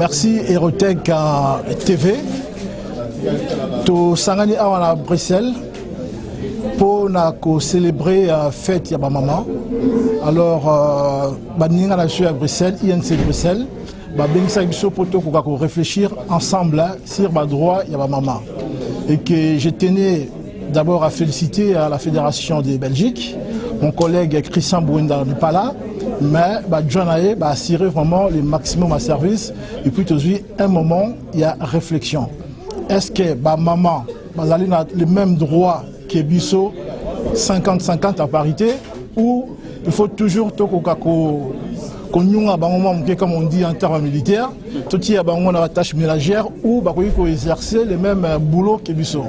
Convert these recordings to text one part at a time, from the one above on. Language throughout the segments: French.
Merci Erotech TV. To sangani awa à Bruxelles pour célébrer la fête de ma maman. Alors, baninga na à Bruxelles, INC Bruxelles, benisa biso poto ko réfléchir ensemble sur ma droit de ma maman. Et que je tenais d'abord à féliciter la Fédération de Belgique, mon collègue Christian Bouenda n'est pas là. Mais John Aye a assuré vraiment le maximum à service et puis aujourd'hui un moment il y a réflexion. Est-ce que maman a le même droit que Bisso 50-50 à parité ou il faut toujours comme on dit en termes militaires, tout y a une tâche ménagère ou exercer le même boulot que Bisso.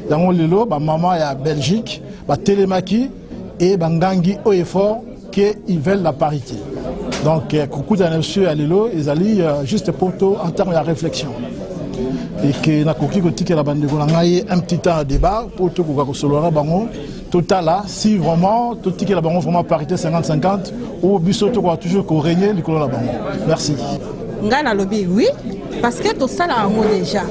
Dans le lot, maman est à Belgique, télémaki et Bangangi au effort qu'ils veulent la parité. Donc, coucou d'annonceurs à l'élo, ils allaient juste pour tout en termes de réflexion. Et que na koki ko tike la bande ko ngai un petit temps de débat pour tout ko solora bango total là si vraiment tout tike la bango vraiment parité 50-50 ou biso to ko toujours ko régner likolo la bango. Merci. Ngana lobby oui parce que tout ça là en déjà.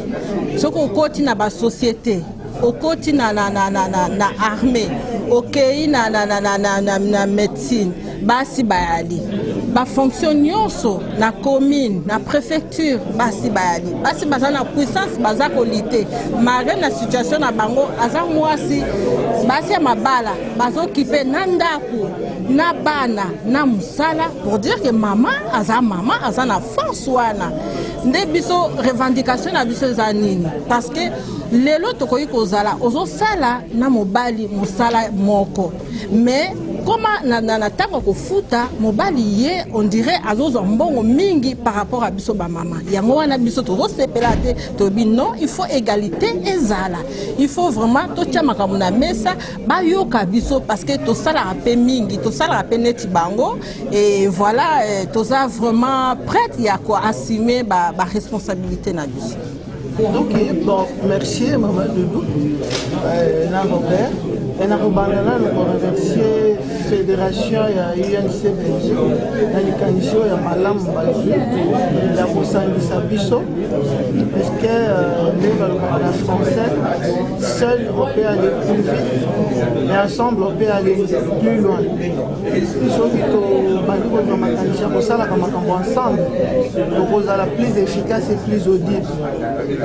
Ce qu'on côté na ba société, au côté na armée, OK na médecine, basi bayali. Ba fonctionne so na commune na préfecture basi bayali basi baza na puissance baza qualité malgré la situation na bango aza mwasi basi ya mabala bazo kipe na ndako na bana na musala pour dire que maman aza na force wana nde biso revendication na biso za nini parce que lelo tokoyi kozala ozo sala na mobali musala moko mais comment na tango ko futa mobali ye on dirait azozo mbongo mingi par rapport à biso ba maman yango wana biso tozo sepelate to bi non il faut égalité ezala il faut vraiment to tia makambo na mesa ba yoka biso parce que to sala rapé mingi to sala rapé neti bango et voilà toza vraiment prête ya ko assumer ba responsabilité na biso. Ok, bon, merci Maman Doudou. Robert. Et nous remercier la Fédération et l'UNC Belgique, la condition et Malam Bazou, la Bossangi Sabiso, parce que les Français, seuls on peut aller plus vite, mais ensemble on peut aller plus loin. Sauf que ensemble, on la plus efficace et plus audible.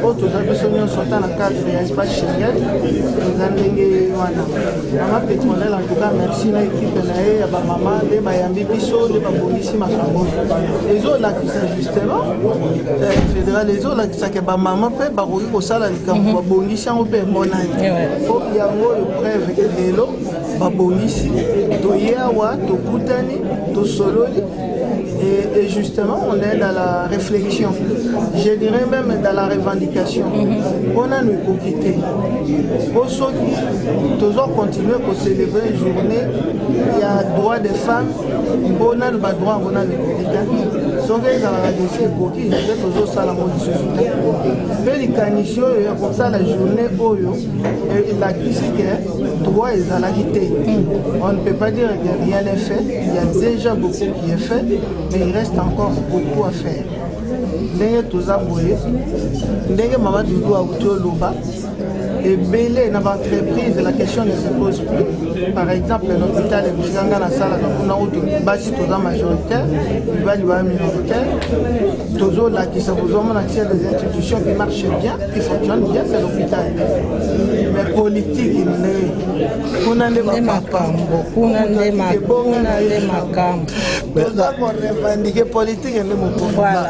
Autres personnes sont dans le cadre de l'espace Schengen, nous avons Maman Pétronelle, en tout cas, merci à l'équipe de la maman, de Mayambi Bisso, de Babonisi Makambo. Les autres là qui sont justement, fédéral, les autres là qui sont que maman peut barouiller au salaire du camp, Babonisi en paix, mon ami. Il y a un preuve que les lots, Babonisi, Toyawa, Tokutani, Tosololi. Et justement, on est dans la réflexion, je dirais même dans la revendication. On a nous quitté. Aujourd'hui, nous allons continuer à célébrer une journée, il y a droit des femmes, on a le droit, on a le quotidien. Sauf que dans la dossier côté, il y a toujours ça la mode société. Mais les canitions, il y a comme ça la journée, et la critique est droit et à la quitté. On ne peut pas dire que rien n'est fait, il y a déjà beaucoup qui est fait. Mais il reste encore beaucoup à faire. Ndenge toza boye, ndenge Maman Doudou a outo loba, et belé dans l'entreprise, la question ne se pose plus. Par exemple, l'hôpital de Bishanga na sala on a auto basi toza majoritaire, il va y minoritaire. Tozo là qui ça vous a accès à des institutions qui marchent bien, qui fonctionnent bien, c'est l'hôpital. Mais politique, on a des makam, on a des makam. Politique,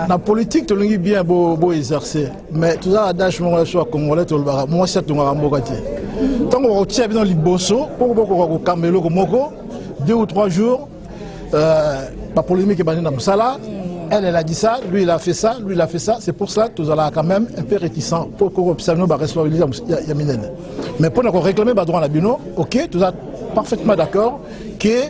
la politique, tu l'as bien beau exercer. Mais tout ça, adage, moi, je suis congolais, moi, c'est tout. Tant qu'on tient dans les bossos, pour qu'on camelo comme moko, 2 ou 3 jours, pas polémique est dans Moussala. Elle a dit ça, lui il a fait ça, lui il a fait ça. C'est pour ça que nous allons quand même un peu réticents pour qu'on observe nos responsabilités. Mais pour nous réclamer le droit à la bino, ok, nous sommes parfaitement d'accord que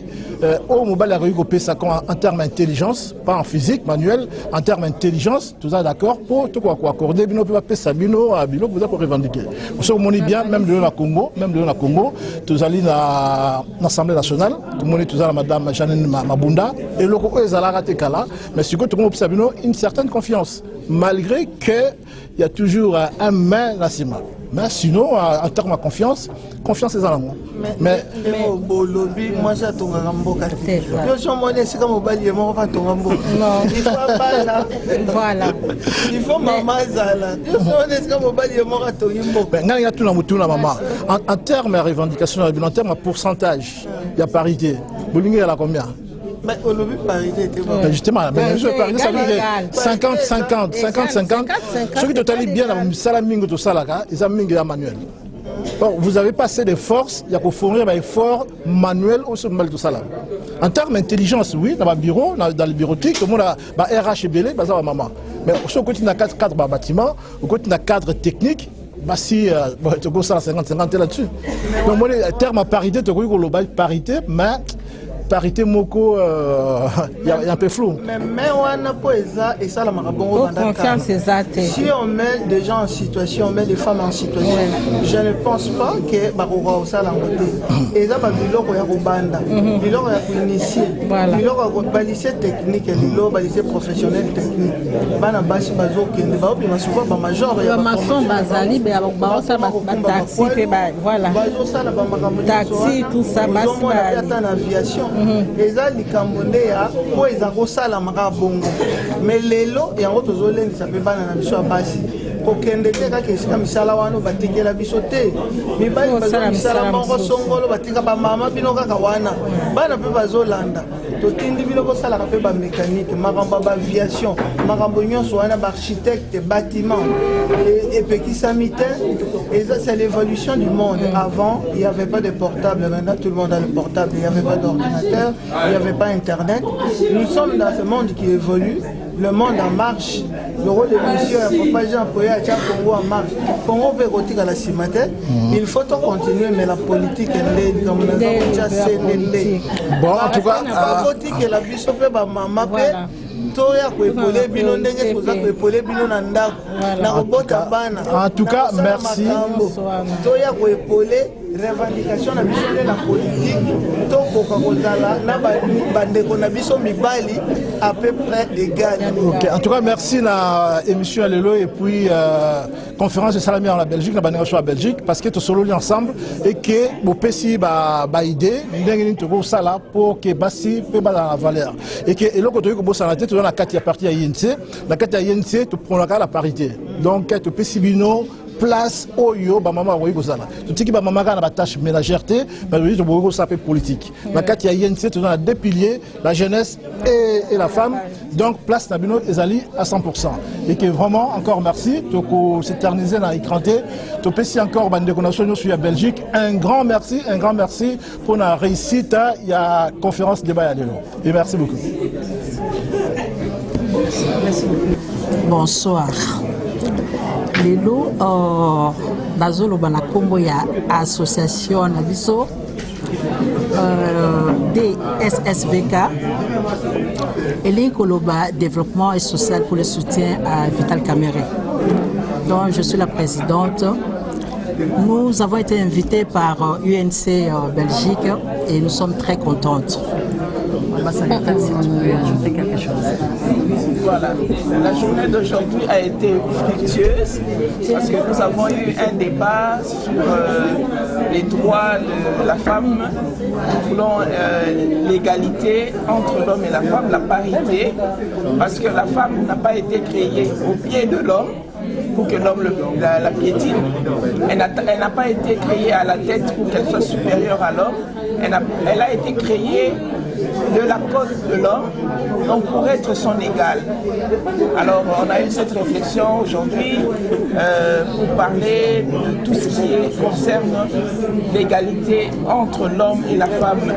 au mobile a réussi ça en termes d'intelligence, pas en physique, manuel, en termes d'intelligence, tout ça d'accord pour tout quoi accorder, bino peut pas ça bino à bino pour revendiquer. Vous savez bien même le Congo, tout ça dans l'Assemblée nationale, tout le monde tout ça madame Janine Mabunda et le Congo est à la raté kala, mais si tout le monde observe une certaine confiance. malgré qu'il y a toujours un mais dans ces mains. Mais sinon, en termes de confiance est dans l'amour. Mais au lobby, moi j'attends un mboka. Je suis monnaie, c'est comme au bal, il faut pas voilà. Il faut maman Zala. Je suis monnaie, c'est comme au bal, il y a tout la maman. En termes de revendication, en termes de pourcentage, il y a parité. Boulingue, elle a combien? Mais au lobby, parité était bon. Justement, parité, ça veut dire 50-50. Ce qui te bien, Salamingo, tout ça, ils ont mis manuel. Bon, vous avez passé des forces, il y a pour fournir des efforts manuels au sommet de tout ça. En termes d'intelligence, oui, dans le bureau, dans le bureautique, tout le monde a RH et BL, ça va maman. Mais au côté de 4 bâtiments, au côté de cadre technique, si tu as 50-50 là-dessus. Donc, en termes de parité, tu as parité, mais parité moko il y a un peu flou. Mais on a pas et ça la marabongo si on met des gens en situation, on met des femmes en situation, je ne pense pas que baroga au sala ngote. Et ça ba biloko ya robanda, biloko ya initier, biloko ya lycée technique, biloko ba lycée professionnel technique. Bana basi bazo kende ba obi masuba ba major ya maçon bazali ba ba ça ba taxi pe ba voilà. Bazo sala ba makambo taxi tout ça basi ba en aviation. Eza likambo ya po eza kosala maka bongo mais lelo yango tozolendisa mpe bana na biso ya basi kokende te kaka esika misala wana batikela biso te mibali bazwa misala moko songolo batika bamama bino kaka wana bana mpe bazolanda totindi bino bosalaka mpe bamécanique makambo ya baaviation makambo nyonso wana baarchitecte bâtiment epekisami te eza c'est l'évolution du monde. Avant il n'y avait pas de portable, maintenant tout le monde a le portable, il n'y avait pas d'ordinateur, il n'y avait pas internet. Nous sommes dans ce monde qui évolue, le monde en marche. Le rôle de monsieur Papa Jean Poya à Congo en marche. Congo peut retirer à la cimetière. Il faut continuer, mais la politique elle est comme nous avons déjà célébré. Bon, en tout cas, la politique la biso pe ba mama pe toya ko épauler bino ndenge ko za ko épauler bino na ndako na robota bana. En tout cas, merci. Toya ko épauler revendication na biso la politique to ko kozala na bandeko na biso mibali à peu près égal. OK, en tout cas merci na émission Lelo et puis conférence de Salami en la Belgique, la banation en Belgique parce que to solo ensemble et que bo pesi ba idée ndenge ni to ko sala pour que basi pe ba la valeur et que eloko to ko bo sala tête na kati ya parti ya INC, na kati ya INC to prendre la parité. Donc to pesi bino place oyo ba mama oyo kozala tutiki ba mama kana ba tâche ménagère te ba lui to boko sapé politique na kati ya INC to na deux piliers la jeunesse et la femme donc place na bino ezali à 100% et que vraiment encore merci to ko s'éterniser na écranté to pesi encore bande connexion sur la Belgique un grand merci pour la réussite il y a conférence débat ya lelo et merci beaucoup. Merci beaucoup. Bonsoir. Lelo bazoloba na kombo ya association na biso DSSVK et koloba développement et social pour le soutien à Vital Kamerhe. Donc je suis la présidente. Nous avons été invités par UNC Belgique et nous sommes très contentes. Ambassadeur, si tu veux ajouter quelque chose. Voilà, la journée d'aujourd'hui a été fructueuse parce que nous avons eu un débat sur les droits de la femme. Nous voulons l'égalité entre l'homme et la femme, la parité, parce que la femme n'a pas été créée au pied de l'homme pour que l'homme la piétine. Elle n'a pas été créée à la tête pour qu'elle soit supérieure à l'homme. Elle a été créée de la cause de l'homme, donc pour être son égal. Alors on a eu cette réflexion aujourd'hui pour parler de tout ce qui concerne l'égalité entre l'homme et la femme.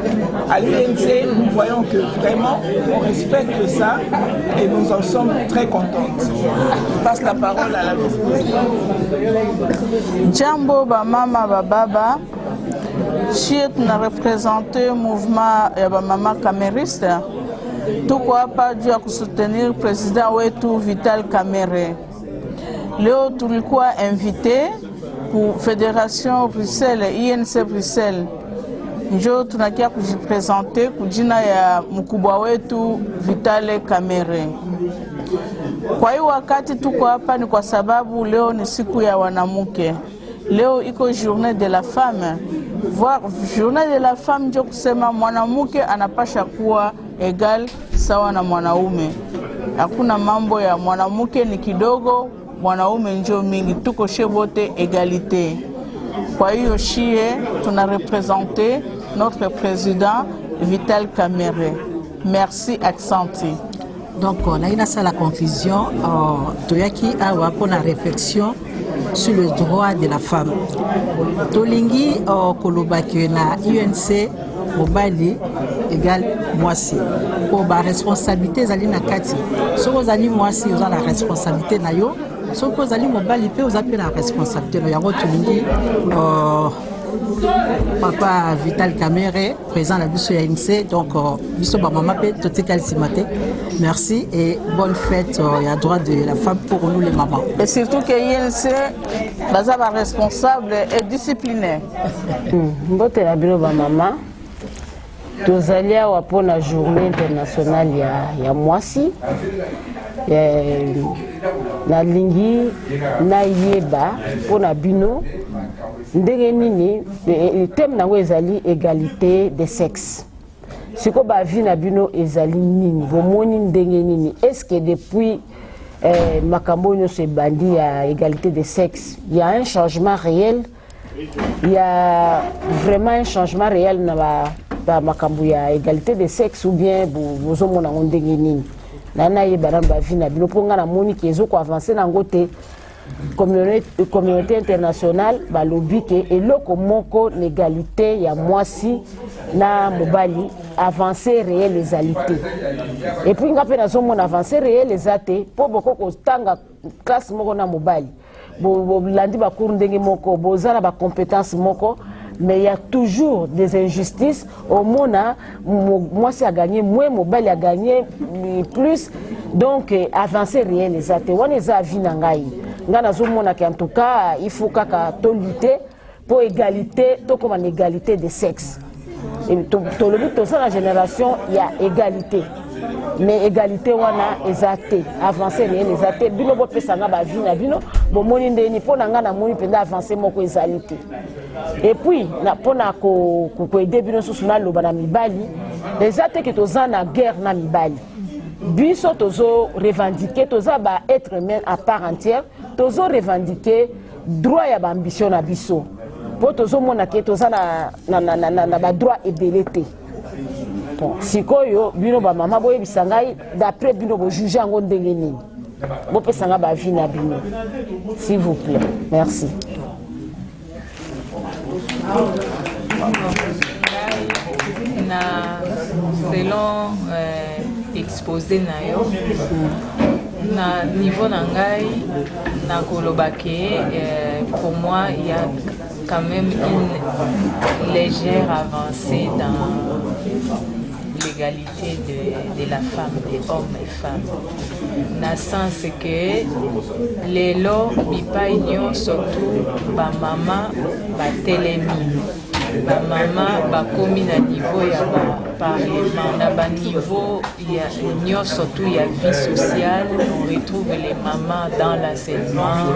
À l'UNC, nous voyons que vraiment on respecte ça et nous en sommes très contentes. Je passe la parole à la vice-présidente. Jambo ba mama ba baba. Si on a représenté le mouvement de Mama Camériste, tout quoi pas dû à soutenir le président Ouettou Vital Kamerhe. Léo Toulikoua invité pour Fédération Bruxelles, INC Bruxelles. Nous tunakia kujipresenter kujina ya mkubwa wetu Vital Kamerhe. Kwa hiyo wakati tuko hapa ni kwa sababu leo ni siku ya wanawake. Leo iko journée de la femme. Voir journée de la femme ndio kusema mwanamke anapasha kuwa egal sawa na mwanaume. Hakuna mambo ya mwanamke ni kidogo, mwanaume ndio mingi. Tuko wote égalité. Kwa hiyo shie tuna représenter notre président Vital Kamerhe. Merci Aksanti. Donc on a eu ça la conclusion toyaki awa pour la réflexion sur le droit de la femme. Tolingi koloba que na UNC mobali égal mwasi. Pour ba responsabilité zali na kati. Soko zali mwasi oza la responsabilité na yo. Soko zali mobali pe oza pe la responsabilité no yango tolingi Papa Vital Kamerhe, président de la biso ya INC, donc biso ba maman pe totikali simate. Merci et bonne fête ya droit de la femme pour nous les mamans. Et surtout que INC baza ba responsable et discipliné. Mbote la bino ba maman. Tozali awa pona journée internationale ya mwasi. Na lingi na yeba pona bino ndenge nini le thème nango ezali égalité des sexes. Siko ba vie na bino ezali nini bomoni ndenge nini est-ce que depuis makambo nyonso ebandi ya égalité des sexes il y a un changement réel, il y a vraiment un changement réel na ba makambo ya égalité des sexes ou bien bozomona ngo ndenge nini nana yeba ba vie na bino ponga na moni kezo ko avancer nango te communauté internationale balobi ke eloko moko l'égalité ya mwasi na mobali avancée réelle ezalité et puis ngape na zomo na avancée réelle ezate po boko ko tanga classe moko na mobali bo landi ba cours ndenge moko bozana ba compétences moko mais il y a toujours des injustices au mona mwasi a gagné moins mobali a gagné plus donc avancée réelle ezate wana eza vie na ngai ngana zomona en tout cas il faut kaka to lutter pour égalité to comme une égalité de sexe et to le but to ça la génération il y a égalité mais égalité wana ezate avancer rien ezate bino bo pesa nga ba vie na bino bo moni ndeni pona nga na moni penda avancer moko ezalité et puis na pona ko aider bino susu na loba na mibali ezate que toza na guerre na mibali biso tozo revendiquer toza ba être humain à part entière tozo revendiquer droit ya ba ambition na biso po tozo mona ke toza na ba droit ebelete bon sikoyo bino ba mama boye bisangai d'après bino bo juger ngo ndenge nini bo pesanga ba vie na bino s'il vous plaît merci. Selon exposé na yo na niveau na ngai na kolobake pour moi il y a quand même une légère avancée dans l'égalité de la femme, des hommes et femmes. Dans le sens que les lois bipaigno surtout ba mama ba telemi ba mama ba komi na niveau ya ba parlement na ba niveau ya nyo surtout ya vie sociale. On retrouve les mamans dans l'enseignement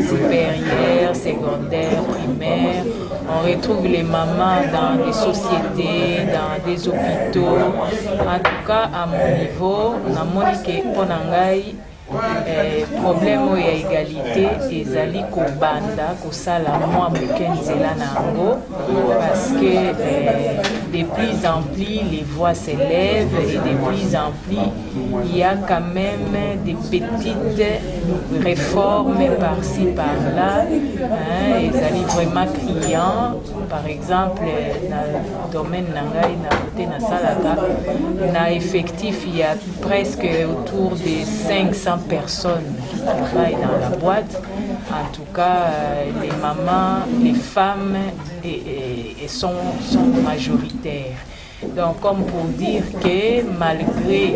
supérieur, secondaire, primaire. On retrouve les mamans dans des sociétés, dans des hôpitaux. En tout cas, à mon niveau, na monike ponangai problème ya égalité ezali kobanda kosala mwa moke nzela nango parce que de plus en plus les voix s'élèvent et de plus en plus il y a quand même des petites réformes par-ci par-là ezali vraiment criant. Par exemple dans le domaine nangai na côté na salaka na effectif il y a presque autour de 500 personnes qui travaillent dans la boîte. En tout cas, les mamans, les femmes sont majoritaires. Donc, comme pour dire que malgré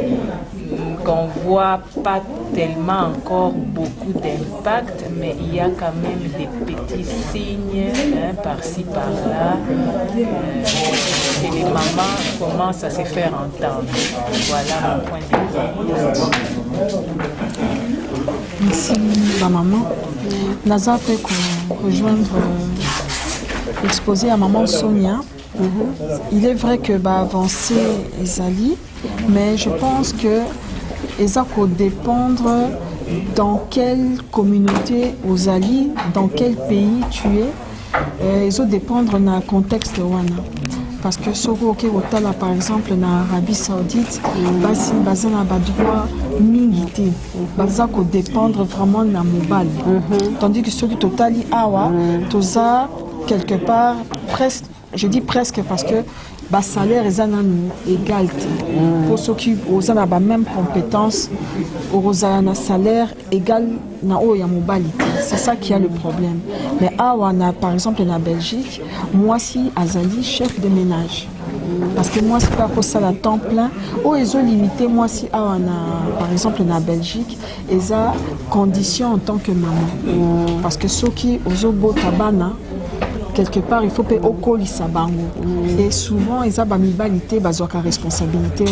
qu'on voit pas tellement encore beaucoup d'impact, mais il y a quand même des petits signes par-ci, par-là, et les mamans commencent à se faire entendre. Voilà mon point de vue. Merci, ma maman. Naza peut rejoindre l'exposé à maman Sonia. Il est vrai que avancer ezali, mais je pense que ça peut dépendre dans quelle communauté aux alliés, dans quel pays tu es. Ça dépendre dans le contexte wana. Parce que soko ke otala par exemple na Arabie Saoudite, basi bazana ba droit mingité, baza ko dépendre vraiment na mobile. Tandis que ceux qui totali awa, toza quelque part presque, je dis presque parce que bas salaire est en égalité. Pour ceux qui ont la même compétence, ont un salaire égal na o ya mobilité. C'est ça qui a le problème. Mais awana par exemple en Belgique, moi si azali chef de ménage. Parce que moi, c'est pas pour ça à temps plein. Oh, ils ont limité, moi, si par exemple en Belgique, ils ont conditions en tant que maman. Parce que ceux qui ont beau tabana, quelque part, il faut payer au col et souvent, ils ont une responsabilité.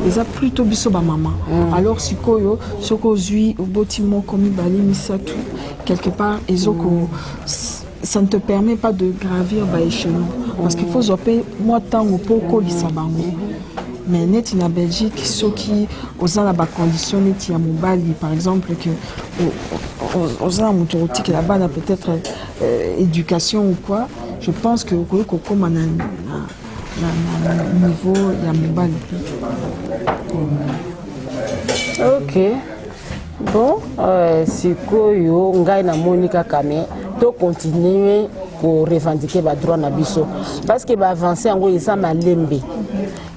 Ils ont plutôt biso ba maman. Alors, si koyo, ce qu'on vit au bâtiment comme il quelque part, ils ont ça ne te permet pas de gravir l'échelon. Parce qu'il faut payer moi tant ou pour col mais net en Belgique, ceux qui ont la condition net à mobile, par exemple, que aux a mototique là-bas, peut-être éducation ou quoi, je pense que comme on a un niveau de mobile. Ok. Bon, c'est que ngai na Monica Kame, to continuer pour revendiquer les droits na biso parce que va avancer en gros ça malembe.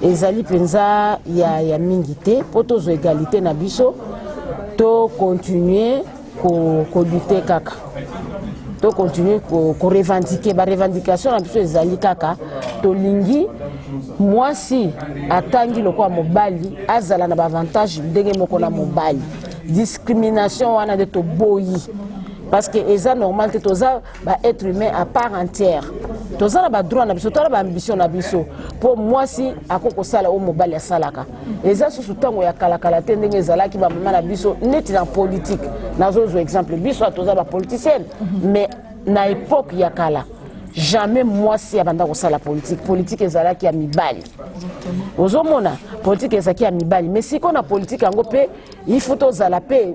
Ezali penza ya mingité pour tous égalité na biso to continuer ko lutter kaka. To continuer ko revendiquer ba revendication na biso ezali kaka to lingi moi si atangi lokwa mobali azala na avantage ndenge moko na mobali. Discrimination wana de to boyi parce que c'est normal que tous être humain à part entière. Tous na droit na biso, tous na ambition na biso. Pour moi si akoko sala o mobile ya salaka. Eza sous tango ya kala te ndenge ezalaki ba mama na biso neti na politique. Nazo exemple biso tous ba politicienne mais na époque ya kala jamais moi si abanda ko sala politique ezalaki ya mibali. Ozomona politique ezaki ya mibali mais si qu'on a politique yango pe il faut tozala pe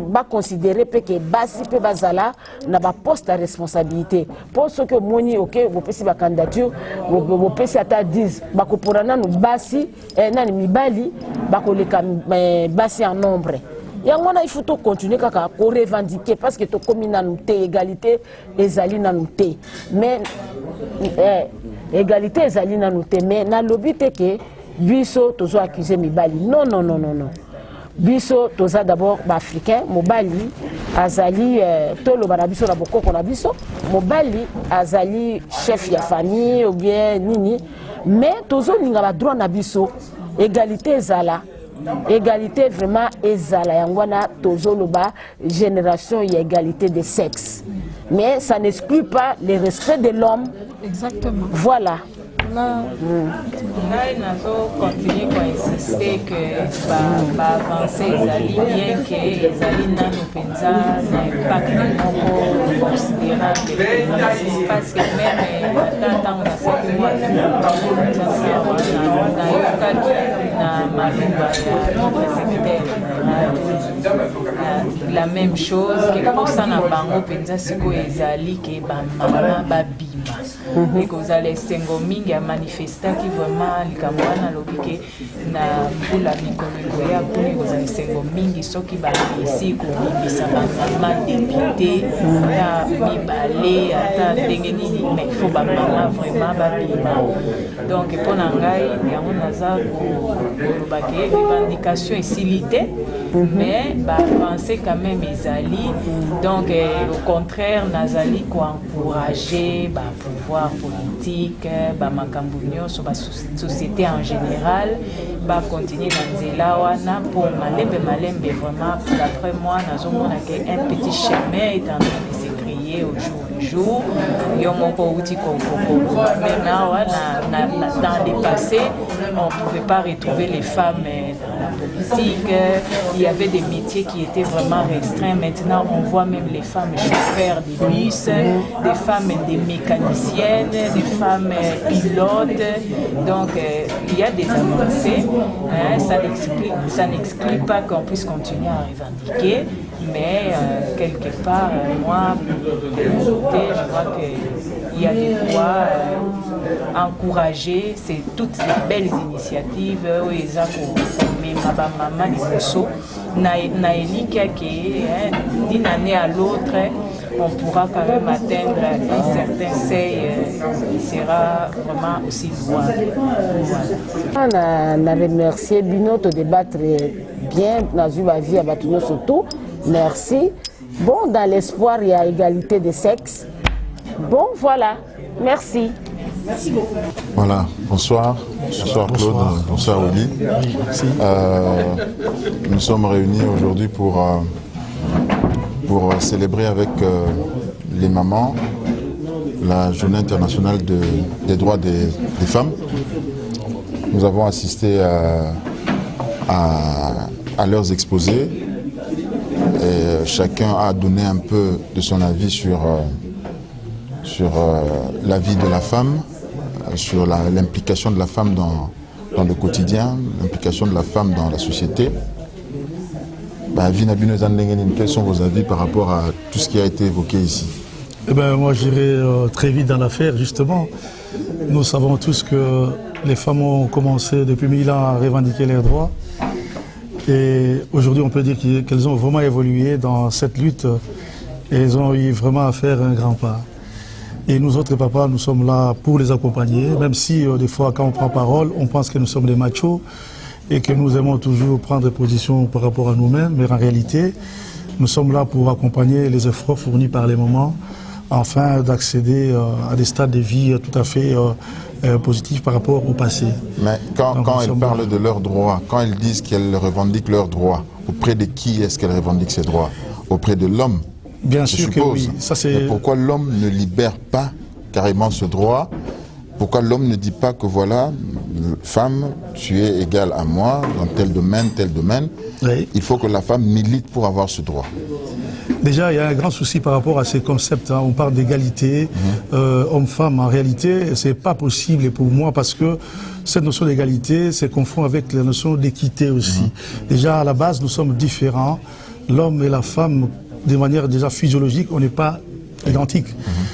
ba considérer pe que basi pe bazala na ba poste à responsabilité pour ce que moni OK vous pesi ba candidature vous pesi ata 10 ba ko porana no basi nani mibali ba ko leka basi en nombre. Yango na il faut continuer kaka ko revendiquer parce que to communauté égalité ezali na nuté mais égalité ezali na nuté mais na lobby te que biso tozo accuser mibali non biso toza d'abord ba africain mobali azali tolo bana biso na bokoko na biso mobali azali chef ya famille ou bien nini mais tozo ninga ba droit na biso égalité ezala égalité vraiment ezala yangwana tozoloba génération et égalité de sexe mais ça n'exclut pas le respect de l'homme. Exactement. Voilà. Ngai nazo continuer à insister que ba avancer ezali bien que ezali nanu penza na impact moko considérable parce que même tant na cette mois na malumba la même chose que pour ça na bango penza siko ezali que ba mama ba bima et que vous allez sengo mingi a manifesté qui vraiment likambo wana lobike na mbula mikolo ya puni vous allez sengo mingi soki ba ici ko bimisa ba mama député ya mibale ata ndenge nini mais il faut ba mama vraiment ba bima donc pour ngai yango naza ko lobake revendication et silité mais avancer quand même ezali. Donc au contraire nazali encourager pouvoir politique, makambo nyonso société en général continuer dans nzela wana pour malembe vraiment d'après moi nazomona que un petit chemin est en train de se créer au jour le jour. Yo moko uti maintenant dans le passé on ne pouvait pas retrouver les femmes dans la politique, il y avait des métiers qui étaient vraiment restreints. Maintenant on voit même les femmes chauffeurs des bus, des femmes des mécaniciennes, des femmes pilotes. Donc il y a des avancées, ça n'exclut pas qu'on puisse continuer à revendiquer, mais quelque part moi je vois qu'il y a des fois encourager toutes ces belles initiatives où ils ont maman liboso na elika que d'une année à l'autre on pourra quand même atteindre un certain seuil qui sera vraiment aussi loin. On a remercié Bino de débattre bien dans une vie à Batuno surtout. Merci. Bon, dans l'espoir, il y a égalité de sexe. Bon, voilà. Merci. Merci beaucoup. Voilà, bonsoir. Bonsoir Claude, bonsoir Oli. Nous sommes réunis aujourd'hui pour célébrer avec les mamans la journée internationale des droits des femmes. Nous avons assisté à leurs exposés et chacun a donné un peu de son avis sur la vie de la femme, sur l'implication de la femme dans le quotidien, l'implication de la femme dans la société. Quels sont vos avis par rapport à tout ce qui a été évoqué ici? Moi, j'irai très vite dans l'affaire, justement. Nous savons tous que les femmes ont commencé depuis 1000 ans à revendiquer leurs droits. Et aujourd'hui, on peut dire qu'elles ont vraiment évolué dans cette lutte. Et elles ont eu vraiment à faire un grand pas. Et nous autres papas, nous sommes là pour les accompagner, même si des fois, quand on prend parole, on pense que nous sommes des machos et que nous aimons toujours prendre position par rapport à nous-mêmes. Mais en réalité, nous sommes là pour accompagner les efforts fournis par les mamans afin d'accéder à des stades de vie tout à fait positifs par rapport au passé. Mais quand elles parlent de leurs droits, quand elles disent qu'elles revendiquent leurs droits, auprès de qui est-ce qu'elles revendiquent ces droits? Auprès de l'homme? Bien sûr que oui. Mais pourquoi l'homme ne libère pas carrément ce droit? Pourquoi l'homme ne dit pas que voilà, femme, tu es égale à moi dans tel domaine, oui. Il faut que la femme milite pour avoir ce droit. Déjà, il y a un grand souci par rapport à ces concepts. On parle d'égalité, homme-femme. En réalité, c'est pas possible pour moi parce que cette notion d'égalité se confond avec la notion d'équité aussi. Déjà, à la base, nous sommes différents. L'homme et la femme, de manière déjà physiologique, on n'est pas identiques.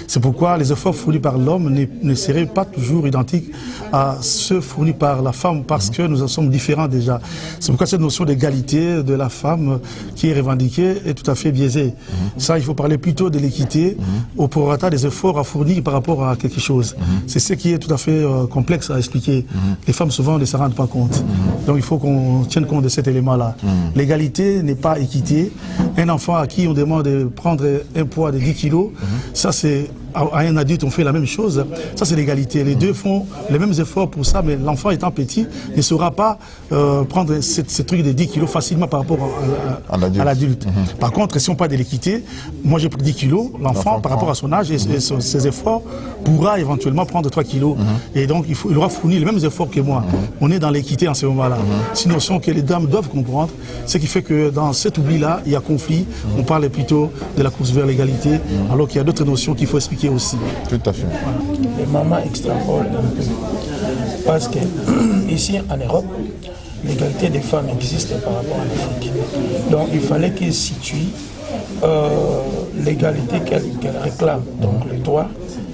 C'est pourquoi les efforts fournis par l'homme ne seraient pas toujours identiques à ceux fournis par la femme, parce que nous en sommes différents déjà. C'est pourquoi cette notion d'égalité de la femme qui est revendiquée est tout à fait biaisée. Ça, il faut parler plutôt de l'équité au prorata des efforts à fournir par rapport à quelque chose. C'est ce qui est tout à fait complexe à expliquer. Les femmes souvent ne se rendent pas compte. Donc il faut qu'on tienne compte de cet élément-là. L'égalité n'est pas équité. Un enfant à qui on demande de prendre un poids de 10 kilos, ça c'est à un adulte on fait la même chose, ça c'est l'égalité. Les deux font les mêmes efforts pour ça, mais l'enfant étant petit ne saura pas prendre ce truc de 10 kilos facilement par rapport à l'adulte. Par contre, si on parle de l'équité, moi j'ai pris 10 kilos, l'enfant par rapport à son âge et ses efforts pourra éventuellement prendre 3 kilos. Et donc il aura fourni les mêmes efforts que moi. On est dans l'équité en ce moment-là. C'est une notion que les dames doivent comprendre, ce qui fait que dans cet oubli-là, il y a conflit. On parle plutôt de la course vers l'égalité, alors qu'il y a d'autres notions qu'il faut expliquer aussi. Tout à fait. Voilà. Les mamans extrapolent un peu. Parce que ici en Europe, l'égalité des femmes existe par rapport à l'Afrique. Donc il fallait qu'elles situent l'égalité qu'elles réclament. Donc le droit,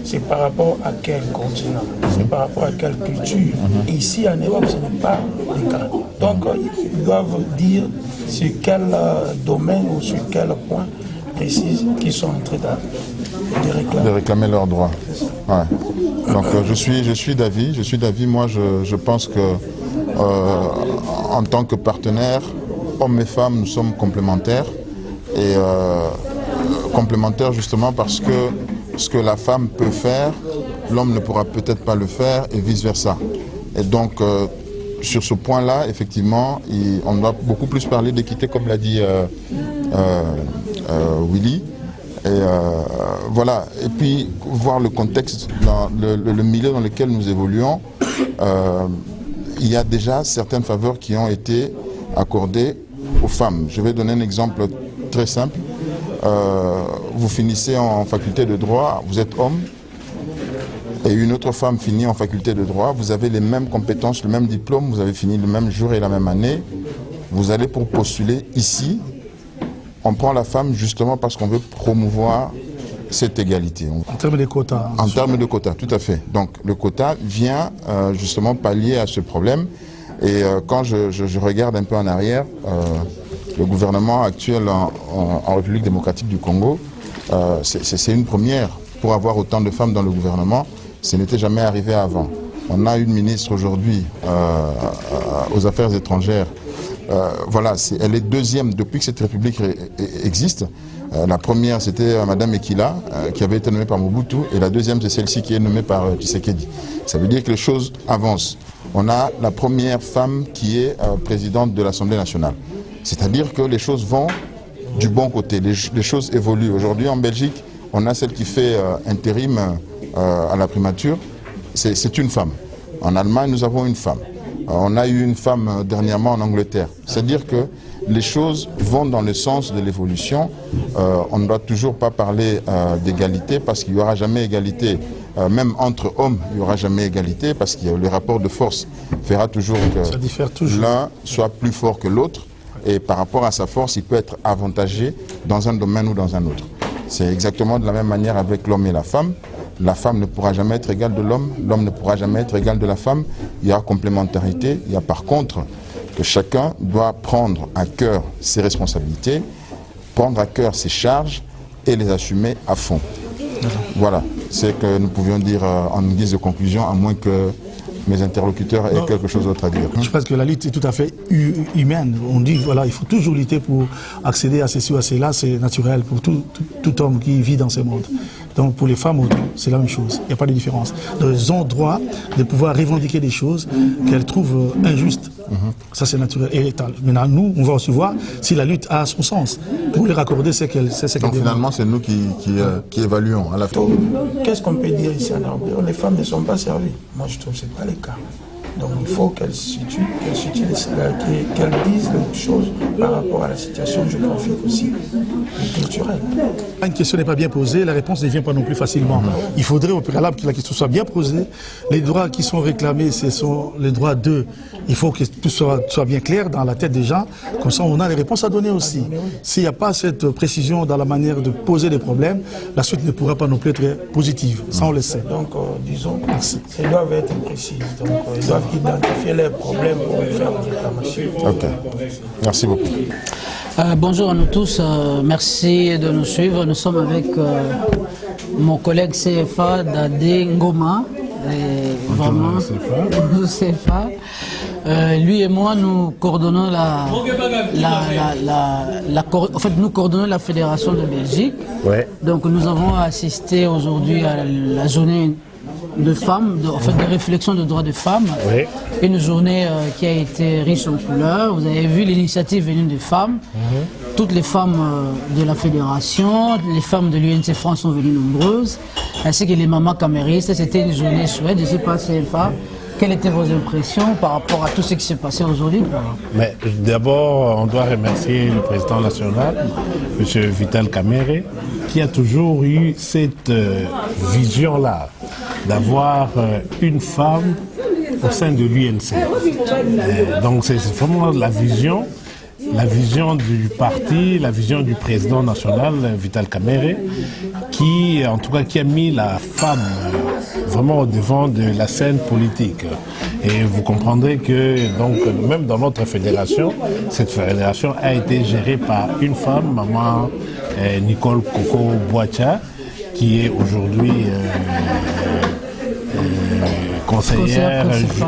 c'est par rapport à quel continent, c'est par rapport à quelle culture. Ici en Europe, ce n'est pas le cas. Donc ils doivent dire sur quel domaine ou sur quel point précis qu'ils sont en train de réclamer leurs droits. Ouais. Donc je suis d'avis. Moi, je pense que en tant que partenaire, hommes et femmes, nous sommes complémentaires. Et complémentaires justement parce que ce que la femme peut faire, l'homme ne pourra peut-être pas le faire et vice-versa. Et donc, sur ce point-là, effectivement, on doit beaucoup plus parler d'équité, comme l'a dit Willy. Et voilà. Et puis, voir le contexte, dans le milieu dans lequel nous évoluons, il y a déjà certaines faveurs qui ont été accordées aux femmes. Je vais donner un exemple très simple. Vous finissez en faculté de droit, vous êtes homme, et une autre femme finit en faculté de droit, vous avez les mêmes compétences, le même diplôme, vous avez fini le même jour et la même année, vous allez pour postuler ici, on prend la femme justement parce qu'on veut promouvoir cette égalité. En termes de quotas. En termes de quotas, tout à fait. Donc le quota vient justement pallier à ce problème. Et quand je regarde un peu en arrière, le gouvernement actuel en République démocratique du Congo, c'est une première pour avoir autant de femmes dans le gouvernement. Ce n'était jamais arrivé avant. On a une ministre aujourd'hui aux Affaires étrangères. Voilà, elle est deuxième depuis que cette République existe. La première, c'était Madame Ekila, qui avait été nommée par Mobutu, et la deuxième, c'est celle-ci qui est nommée par Tshisekedi. Ça veut dire que les choses avancent. On a la première femme qui est présidente de l'Assemblée nationale. C'est-à-dire que les choses vont du bon côté, les choses évoluent. Aujourd'hui, en Belgique, on a celle qui fait intérim à la primature, c'est une femme. En Allemagne, nous avons une femme. On a eu une femme dernièrement en Angleterre. C'est-à-dire que les choses vont dans le sens de l'évolution. On ne doit toujours pas parler d'égalité parce qu'il n'y aura jamais égalité. Même entre hommes, il n'y aura jamais égalité parce que le rapport de force fera toujours que l'un soit plus fort que l'autre. Et par rapport à sa force, il peut être avantagé dans un domaine ou dans un autre. C'est exactement de la même manière avec l'homme et la femme. La femme ne pourra jamais être égale de l'homme, l'homme ne pourra jamais être égal de la femme. Il y a complémentarité, il y a par contre que chacun doit prendre à cœur ses responsabilités, prendre à cœur ses charges et les assumer à fond. Voilà, c'est ce que nous pouvions dire en guise de conclusion, à moins que mes interlocuteurs aient quelque chose d'autre à dire. Je pense que la lutte est tout à fait humaine. On dit, voilà, il faut toujours lutter pour accéder à ceci ou à cela, c'est naturel pour tout homme qui vit dans ce monde. Donc pour les femmes, c'est la même chose, il n'y a pas de différence. Donc, elles ont droit de pouvoir revendiquer des choses qu'elles trouvent injustes. Ça c'est naturel. Et maintenant, nous, on va aussi voir si la lutte a son sens. Pour les raccorder, c'est qu'elle donc finalement, c'est nous qui évaluons à la fin. Qu'est-ce qu'on peut dire ici en Europe? Les femmes ne sont pas servies. Moi, je trouve que ce n'est pas le cas. Donc il faut qu'elles disent les choses par rapport à la situation géographique aussi, et culturelle. Une question n'est pas bien posée, la réponse ne vient pas non plus facilement. Il faudrait au préalable que la question soit bien posée. Les droits qui sont réclamés, ce sont les droits d'eux. Il faut que tout soit bien clair dans la tête des gens, comme ça on a les réponses à donner aussi. S'il n'y a pas cette précision dans la manière de poser les problèmes, la suite ne pourra pas non plus être positive, ça on le sait. Donc disons, elles doivent être précises, donc elles doivent identifier leurs problèmes pour faire une réclamation. Ok, merci beaucoup. Bonjour à nous tous, merci de nous suivre. Nous sommes avec mon collègue CFA Dadé Ngoma. Vraiment, CFA. Lui et moi, nous coordonnons nous coordonnons la Fédération de Belgique. Ouais. Donc nous avons assisté aujourd'hui à la journée de femmes, de réflexion de droits de femmes. Oui. Une journée qui a été riche en couleurs. Vous avez vu l'initiative venue des femmes. Toutes les femmes de la fédération, les femmes de l'UNC France sont venues nombreuses, ainsi que les mamans caméristes. C'était une journée chouette. Je ne sais pas, CFA, quelles étaient vos impressions par rapport à tout ce qui s'est passé aujourd'hui? Mais d'abord, on doit remercier le président national, M. Vital Kamerhe, qui a toujours eu cette vision-là, d'avoir une femme au sein de l'UNC. Donc c'est vraiment la vision du parti, la vision du président national, Vital Kamerhe, qui a mis la femme vraiment au devant de la scène politique. Et vous comprendrez que donc, même dans notre fédération, cette fédération a été gérée par une femme, maman Nicole Coco Boacha, qui est aujourd'hui conseillère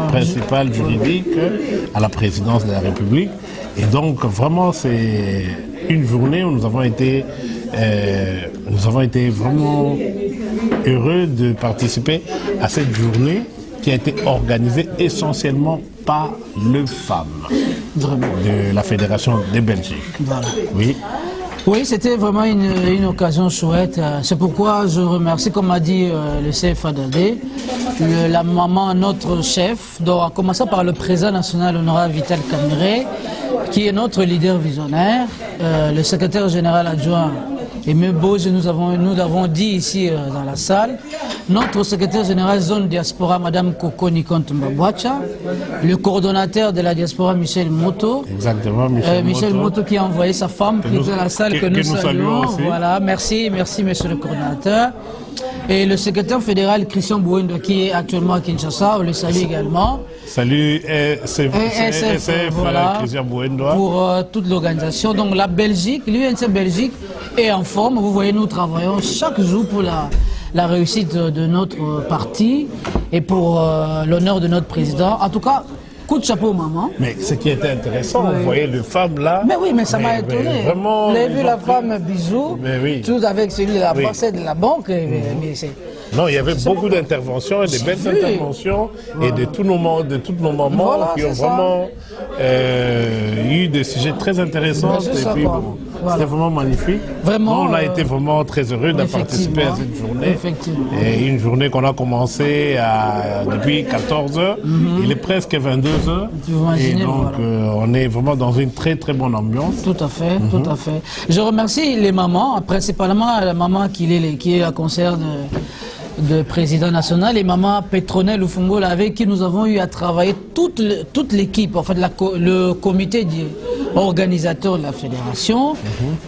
principale juridique à la présidence de la République. Et donc, vraiment, c'est une journée où nous avons été vraiment heureux de participer à cette journée qui a été organisée essentiellement par les femmes de la Fédération de Belgique. Voilà. Oui. Oui, c'était vraiment une occasion chouette. C'est pourquoi je remercie, comme a dit le CFADD, la maman, notre chef, donc, en commençant par le président national honorable Vital Kamere, qui est notre leader visionnaire, le secrétaire général adjoint Aimé Bose, nous l'avons dit ici dans la salle, notre secrétaire général zone diaspora, Madame Coco Nikont Mbabwacha, le coordonnateur de la diaspora, Michel Moto. Exactement, Michel Moto qui a envoyé sa femme présente à la salle que nous saluons. Voilà, merci monsieur le coordonnateur. Et le secrétaire fédéral Christian Bouendo qui est actuellement à Kinshasa, on le salue également. Salut SF, voilà, Christian Bouendo. Pour toute l'organisation. Donc la Belgique, l'UNC Belgique est en forme. Vous voyez, nous travaillons chaque jour pour la réussite de notre parti et pour l'honneur de notre président. En tout cas, coup de chapeau, maman. Mais ce qui était intéressant, vous voyez les femmes là. Mais oui, mais ça m'a étonné. Vraiment. Vous avez vu la femme bisou, tout avec celui de la possède de la banque. Mais c'est... Non, il y avait beaucoup d'interventions, des belles interventions et de toutes nos mamans qui ont vraiment eu des sujets très intéressants. Et puis, bon, c'était vraiment magnifique. Vraiment, on a été vraiment très heureux de participer à cette journée. Et une journée qu'on a commencé depuis 14h. Il est presque 22h. Et donc, on est vraiment dans une très très bonne ambiance. Tout à fait, tout à fait. Je remercie les mamans, principalement la maman qui est la conseillère de président national et maman Petronelle Ufungola avec qui nous avons eu à travailler toute l'équipe, en fait le comité organisateur de la fédération,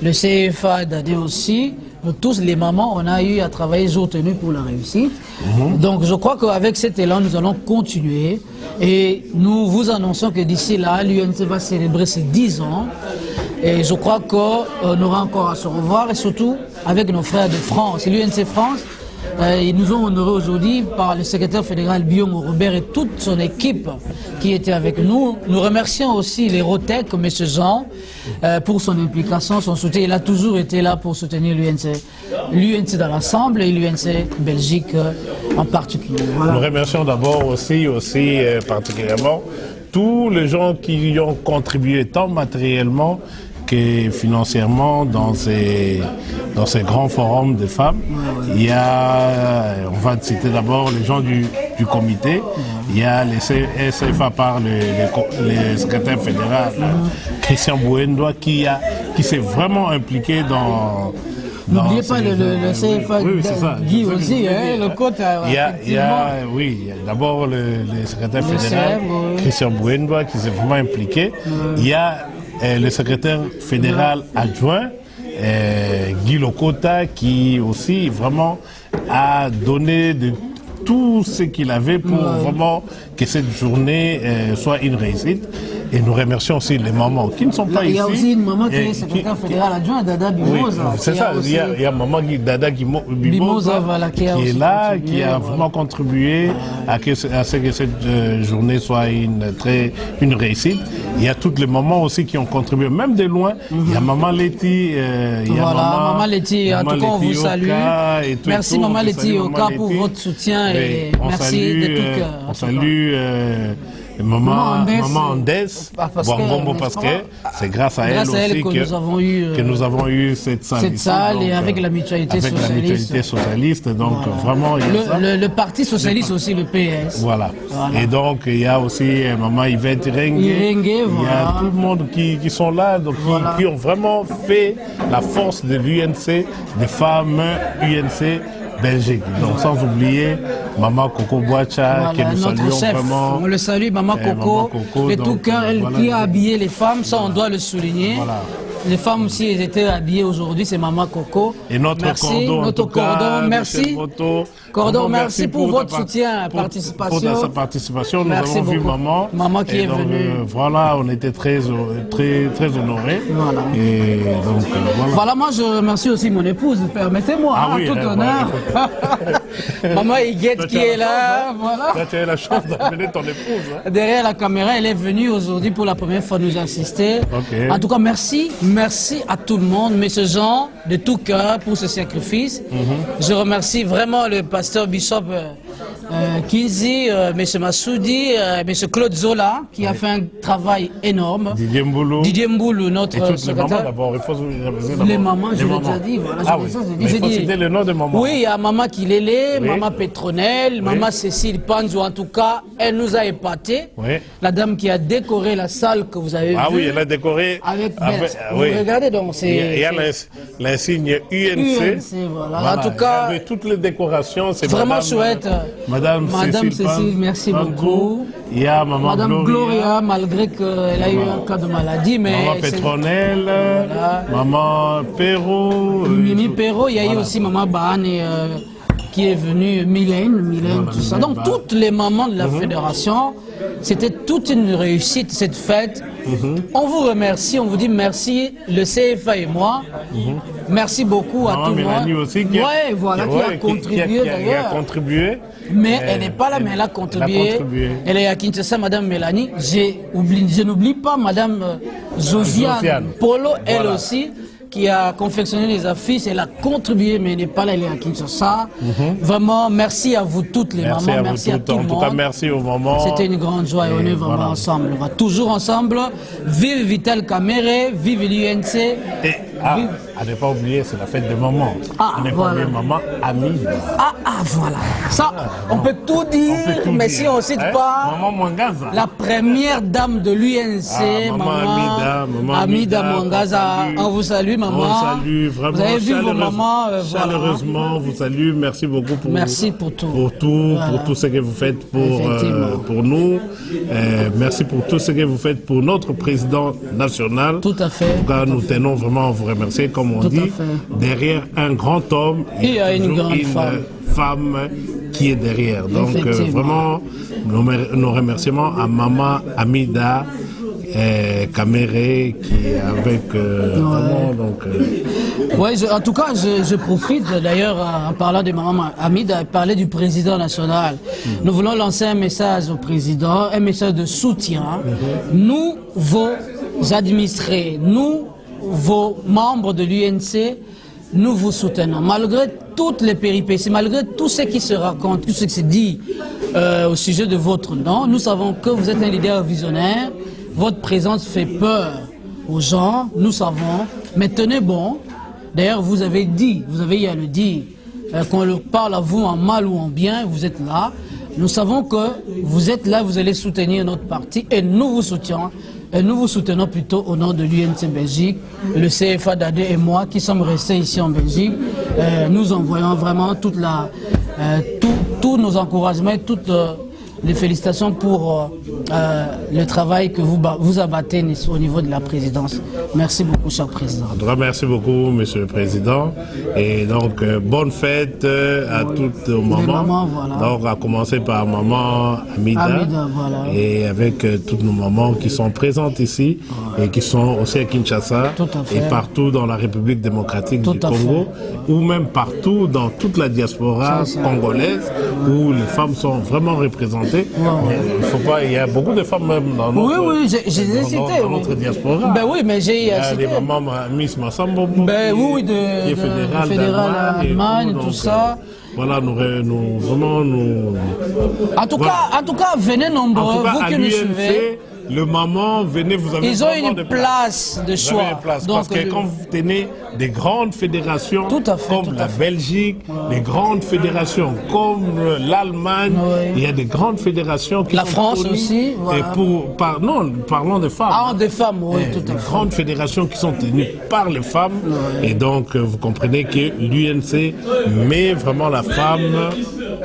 le CFA d'AD aussi, nous tous les mamans, on a eu à travailler jour tenu pour la réussite. Donc je crois qu'avec cet élan, nous allons continuer et nous vous annonçons que d'ici là, l'UNC va célébrer ses 10 ans. Et je crois qu'on aura encore à se revoir et surtout avec nos frères de France. L'UNC France, ils nous ont honorés aujourd'hui par le secrétaire fédéral Bion Robert et toute son équipe qui était avec nous. Nous remercions aussi les Rotec, M. Jean, pour son implication, son soutien. Il a toujours été là pour soutenir l'UNC dans l'ensemble et l'UNC Belgique en particulier. Voilà. Nous remercions d'abord aussi particulièrement tous les gens qui y ont contribué tant matériellement que financièrement dans ces grands forums de femmes. Il y a, on va citer d'abord les gens du comité, il y a les CFA par le secrétaire fédéral Christian Bouendo qui s'est vraiment impliqué dans... N'oubliez pas le CFA Guy aussi, le côté. Il y a d'abord le secrétaire fédéral Christian Bouendo qui s'est vraiment impliqué. Il y a le secrétaire fédéral adjoint, Guy Lokota, qui aussi vraiment a donné de tout ce qu'il avait pour vraiment que cette journée soit une réussite. Et nous remercions aussi les mamans qui ne sont pas ici. Il y a aussi une maman qui est secrétaire fédéral adjoint, Dada Bimoza. Oui, c'est ça, il y a maman Dada Bimoza qui est là, qui a vraiment contribué à ce que cette journée soit une réussite. Il y a toutes les mamans aussi qui ont contribué, même de loin. Il y a maman Letty. Maman Letty, en tout cas on vous salue. Merci Maman Letty Oka pour votre soutien et merci de tout cœur. On salue Maman Andes, Bouangombo parce que c'est grâce à elle aussi que nous avons eu cette salle et avec la mutualité socialiste. Donc vraiment, le parti socialiste aussi, le PS. Voilà. Et donc il y a aussi Maman Yvette Irengue. Il y a tout le monde qui sont là, donc qui ont vraiment fait la force de l'UNC, des femmes UNC Belgique. Donc sans oublier Maman Coco Boacha, que nous saluons vraiment. On le salue, Maman Coco, de tout cœur, elle qui a habillé les femmes, ça on doit le souligner. les femmes aussi, elles étaient habillées aujourd'hui, c'est Maman Coco. Et notre cordon, notre en tout cas, cordon, merci. Cordon, merci pour votre soutien, participation. Pour sa participation, nous merci avons vu beaucoup. Maman qui est venue. Voilà, on était très honorés. Voilà. Et donc, voilà, moi je remercie aussi mon épouse, permettez-moi, tout honneur. Maman Higuette qui est là, voilà. Là, tu as eu la chance d'amener ton épouse. Hein. Derrière la caméra, elle est venue aujourd'hui pour la première fois nous assister. Okay. En tout cas, merci à tout le monde, mais ce genre de tout cœur pour ce sacrifice. Je remercie vraiment le pasteur Bishop Kinzi, M. Massoudi, M. Claude Zola, qui a fait un travail énorme. Didier Mboulou, notre secrétaire. Les mamans, je l'ai déjà dit. Voilà, ah oui. Il faut citer le nom de maman. Oui, il y a Maman Kilélé, Maman Pétronelle, Maman Cécile Panzou. En tout cas, elle nous a épatés. La dame qui a décoré la salle que vous avez vue. Ah oui, elle a décoré. Vous regardez donc, c'est... Il y a l'insigne UNC. Voilà. En tout cas, avec toutes les décorations, c'est vraiment chouette. Madame Cécile, merci beaucoup. Il y a Madame Gloria, malgré qu'elle a eu un cas de maladie. Mais Maman Pétronelle, Maman Perrault. Mimi Perrault, il y a eu aussi Maman Bahane qui est venue, Mylène, tout ça. Donc toutes les mamans de la fédération, c'était toute une réussite cette fête. On vous remercie, on vous dit merci, le CFA et moi. Merci beaucoup à tout le monde. Aussi qui a contribué d'ailleurs. Mais elle n'est pas là, mais elle a contribué. Elle est à Kinshasa, Madame Mélanie. Je n'oublie pas Madame Josiane Polo, elle aussi, qui a confectionné les affiches. Elle a contribué, mais elle n'est pas là, elle est à Kinshasa. Vraiment, merci à vous toutes les mamans, merci à tout le monde. En tout cas, merci aux mamans. C'était une grande joie et on est vraiment ensemble. On va toujours ensemble. Vive Vital Kamere, vive l'UNC. À ne pas oublier, c'est la fête des mamans. À ne pas oublier maman Amida. Voilà. Ça, on peut tout dire, mais si on ne cite pas Maman Mwangaza, la première dame de l'UNC, Maman Amida Mwangaza. On vous salue, maman. On salue vraiment. Vous avez vu vos mamans. Chaleureusement, vous salue. Merci beaucoup pour tout. Pour tout ce que vous faites pour nous. Merci pour tout ce que vous faites pour notre président national. Tout à fait. En tout cas, nous tenons vraiment à vous remercier. Comme on dit, derrière un grand homme, il y a une grande femme qui est derrière. Donc, vraiment, nos remerciements à Maman Amida Kamere qui est avec vraiment. En tout cas, je profite d'ailleurs en parlant de Maman Amida, parler du président national. Nous voulons lancer un message au président, un message de soutien. Nous, vos administrés, nous, vos membres de l'UNC, nous vous soutenons. Malgré toutes les péripéties, malgré tout ce qui se raconte, tout ce qui se dit au sujet de votre nom, nous savons que vous êtes un leader visionnaire. Votre présence fait peur aux gens, nous savons. Mais tenez bon. D'ailleurs, vous avez eu à le dire, qu'on parle à vous en mal ou en bien, vous êtes là. Nous savons que vous êtes là, vous allez soutenir notre parti et nous vous soutenons. Et nous vous soutenons plutôt au nom de l'UNC Belgique, le CFA d'AD et moi qui sommes restés ici en Belgique. Nous envoyons vraiment tous nos encouragements et toutes les félicitations pour le travail que vous abattez au niveau de la présidence. Merci beaucoup, cher président. En tout cas, merci beaucoup, monsieur le président. Et donc, bonne fête à toutes nos mamans. Donc, à commencer par maman Amida et avec toutes nos mamans qui sont présentes ici et qui sont aussi à Kinshasa et partout dans la République démocratique du Congo ou même partout dans toute la diaspora congolaise où les femmes sont vraiment représentées. Il faut pas, il y a beaucoup de femmes même dans notre, dans notre diaspora. Ben oui, mais il y a des mamans Miss Massambo qui est fédérale d'Allemagne, tout ça. Voilà, nous En tout cas, venez nombreux, vous qui nous suivez. Le maman, venez, vous avez ils ont une place de choix. Parce que quand vous tenez des grandes fédérations comme la Belgique, des grandes fédérations comme l'Allemagne, il y a des grandes fédérations qui la sont France connues, aussi. Et parlons des femmes. Des femmes, oui, tout à fait. Des grandes fédérations qui sont tenues par les femmes. Et donc, vous comprenez que l'UNC met vraiment la femme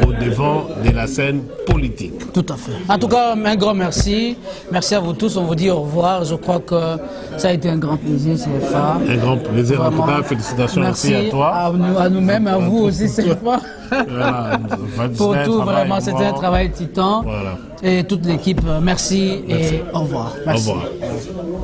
au devant de la scène politique. Tout à fait. En tout cas, un grand merci. Merci à vous tous. On vous dit au revoir. Je crois que ça a été un grand plaisir, CFA. Un grand plaisir. Vraiment. En tout cas, félicitations merci aussi à toi. À nous-mêmes, à vous aussi, CFA. Voilà, pour tout, vraiment, c'était un travail titan. Voilà. Et toute l'équipe, merci et au revoir. Merci. Au revoir.